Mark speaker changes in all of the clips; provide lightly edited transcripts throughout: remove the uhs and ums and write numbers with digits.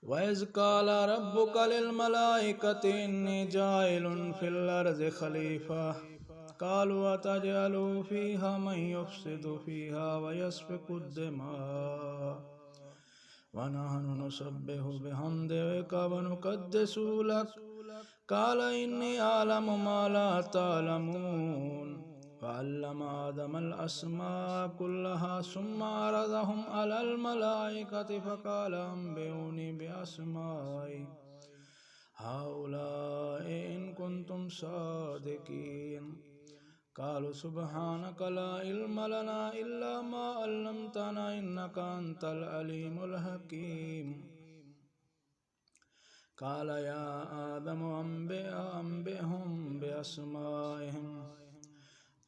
Speaker 1: वइज़ क़ाल रब्बुका लिल मलाइकति इन्नी जाइलुन फिल अर्ज़ि खलीफ़ा क़ालू अतजअलु फ़ीहा मन युफ़्सिदु फ़ीहा व यस्फ़िकु दिमा व नहनु नुसब्बिहु बिहम्दिका व नुक़द्दिसु लक क़ाल इन्नी अअलमु मा ला तअलमून वअल्लम आदमल अस्माअ कुल्लहा सुम्मा अरज़हुम अलल मलाइकति फ़क़ाल अंबिऊनी बिअस्माइ हाउलाइ इन कुन्तुम सादिक़ीन क़ालू सुब्हानक ला इल्म लना इल्ला मा अल्लमतना इन्नका अंतल अलीमुल हकीम क़ाल या आदम अंबिहुम बिअस्माइहिम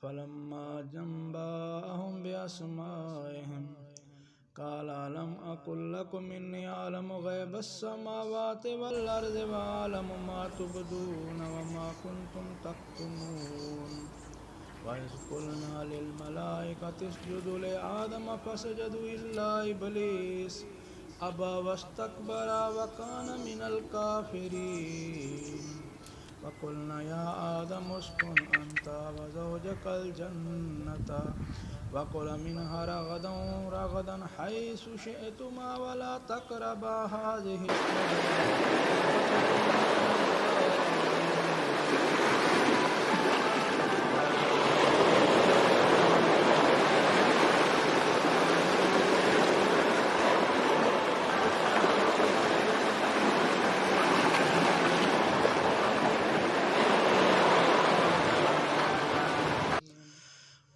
Speaker 1: फलम्मा जंबाअहुम बिअस्माइहिम क़ाल अलम अक़ुल लकुम इन्नी अअलमु ग़ैबस समावाति वल अर्ज़ि व अअलमु मा तुबदून व मा कुन्तुम तक्तुमून वइज़ क़ुल्ना लिल मलाइकति इसजुदू लि आदम फसजदू इल्ला इब्लीस अबा वस्तकबरा व कान मिनल काफ़िरीन वक़ुल्ना या आदम उस्कुन अन्ता व ज़ौजुकल जन्नता वकुला मिन्हा रगदन हैसु शिअ्तुमा वला तक़रबा हाज़िहि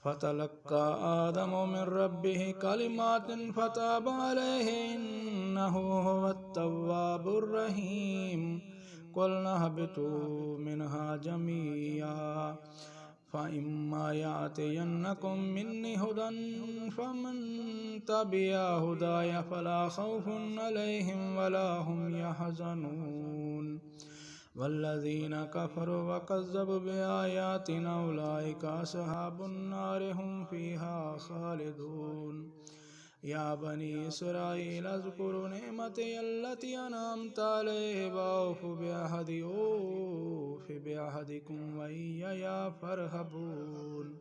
Speaker 1: फ़तलक़्क़ा आदमु मिन रब्बिहि कलिमातिन फ़ताब अलैहि इन्नहु हुवत-तव्वाबुर रहीम क़ुल्ना हबितू मिन्हा जमीआ फ़इम्मा यातियन्नकुम मिन्नी हुदन फ़मन तबिअ हुदाया फ़ला ख़ौफ़ुन अलैहिम वला हुम यहज़नून वल्लज़ीन कफ़रू वकज़्ज़बू बिआयातिना उलाइका अस्हाबुन नारि हुम फ़ीहा ख़ालिदून या बनी इस्राईल अज़्कुरू निअमती अल्लती अनअमतु अलैहि वअूफ़ू बिअहदिकुम वइय्या फ़र्हबून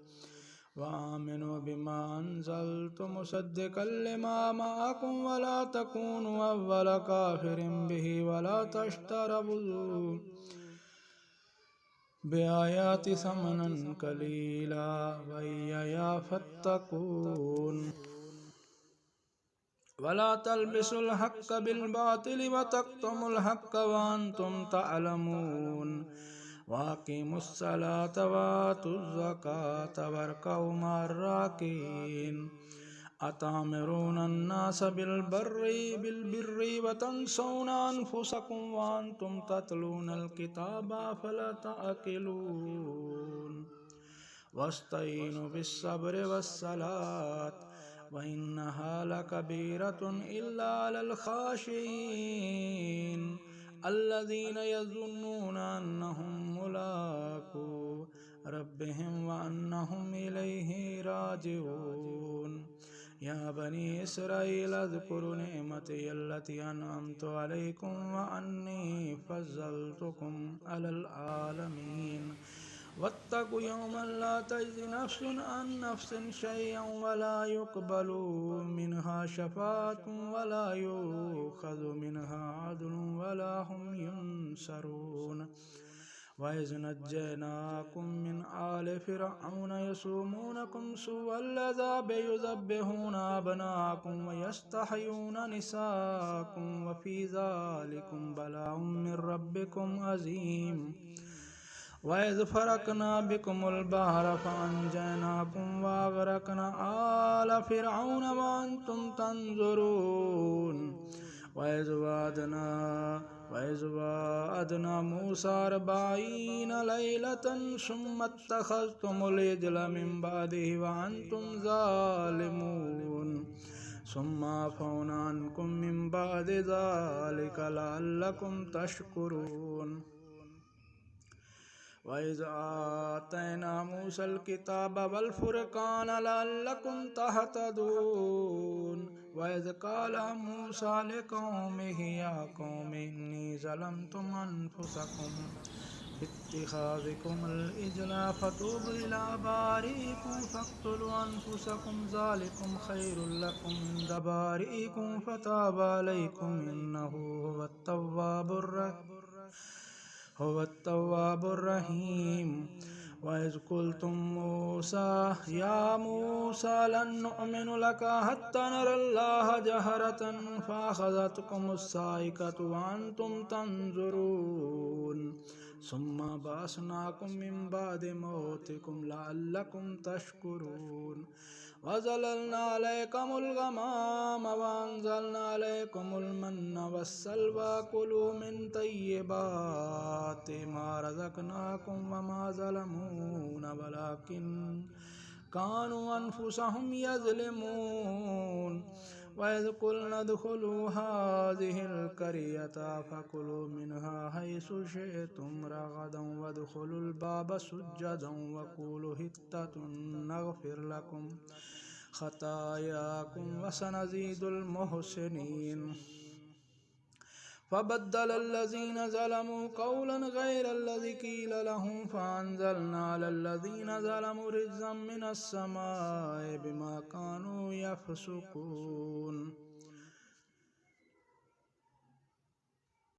Speaker 1: वआमिनू बिमा अंज़लतु मुसद्दिक़न लिमा मअकुम वला तकूनू अव्वल काफ़िरिन बिही वला तश्तरू बिआयाति समनन क़लीला वइय्या फ़त्तक़ून वला तल्बिसुल हक़्क़ बिल बातिल व तक्तुमुल हक़्क़ व अंतुम तअलमून वाक़िमुस्सलात वातुज़्ज़कात वर्कऊ मअर्राकीन अतामिरूनन्नास बिल्बिर्रि व तंसौना अन्फुसकुम व अंतुम ततलूनल किताब अफ़ला तअक़िलून वस्तईनु बिस्सब्रि वस्सलात व इन्नहा लकबीरतुन इल्ला अलल ख़ाशिईन अल्लज़ीना यज़ुन्नूना अन्नहुम मुलाक़ू रब्बिहिम व अन्नहुम इलैहि राजिऊन या बनी इस्राईल अज़्कुरू निअमती अल्लती अनअमतु अलैकुम व अन्नी फ़ज़्ज़लतुकुम अलल आलमीन वत्तक़ू यौमन ला तज्ज़ी नफ़्सुन अन नफ़्सिन शैअन वला युक़बलु मिन्हा शफ़ाअतुन वला युख़ज़ु मिन्हा अदलुन वला हुम युनसरून वइज़ नज्जयनाकुम मिन आलि फ़िरऔन यसुमूनकुम सुअल अज़ाबि युज़ब्बिहूना अब्नाअकुम व यस्तहय्यूना निसाअकुम व फ़ी ज़ालिकुम बलाउम मिन रब्बिकुम अज़ीम वइज़ फ़रक़ना बिकुमुल बहर फ़अंजयनाकुम व अग़रक़ना आल फ़िरऔन व अंतुम तंज़ुरून वइज़ वाअदना मूसा 40 लैलतन सुम्मा इत्तख़ज़्तुमुल इज्ल मिन बअदिहि व अंतुम ज़ालिमून सुम्मा अफ़ौना अन्कुम मिन बअदि ज़ालिका लअल्लकुम तशकुरून वइज़ आतैना मूसल किताब वल फ़ुरक़ान लअल्लकुम तहतदून वइज़ क़ाल मूसा लिक़ौमिही या क़ौमि इन्नी ज़लमतु अनफ़ुसकुम बित्तिख़ाज़िकुमुल इज्ला फ़तूबू इला बारीकुम फ़क़्तुलू अनफ़ुसकुम ज़ालिकुम ख़ैरुल लकुम इंदा बारीकुम फ़ताब अलैकुम इन्नहु हुवत्तव्वाबुर रहीम। वइज़ क़ुल्तुम या मूसा लन नुअमिनु लका हत्ता नरल्लाह जहरतन फ़अख़ज़तकुमुस साइक़तु व अंतुम तंज़ुरून सुम्मा बअसनाकुम मिन बअदि मौतिकुम लअल्लकुम तशकुरून वज़ल्लल्ना अलैकुमुल गमाम वअंज़लना अलैकुमुल मन्ना वस्सल्वा कुलू मिन तय्यिबाति मा रज़क़नाकुम वमा ज़लमूना वलाकिन कानू अनफुसहुम यज़लिमून। वइज़ क़ुल्ना उद्ख़ुलू हाज़िहिल क़रयता फ़कुलू मिन्हा हैसु शिअ्तुम रग़दन वद्ख़ुलुल बाब सुज्जदन वक़ूलू हित्ततुन नग़फ़िर लकुम ख़तायाकुम वसनज़ीदुल मुहसिनीन। फ़बद्दलल्लज़ीन ज़लमू क़ौलन ग़ैरल्लज़ी क़ील लहुम फ़अंज़लना अलल्लज़ीन ज़लमू रिज्ज़म मिनस्समाइ बिमा कानू यफ़सुक़ून।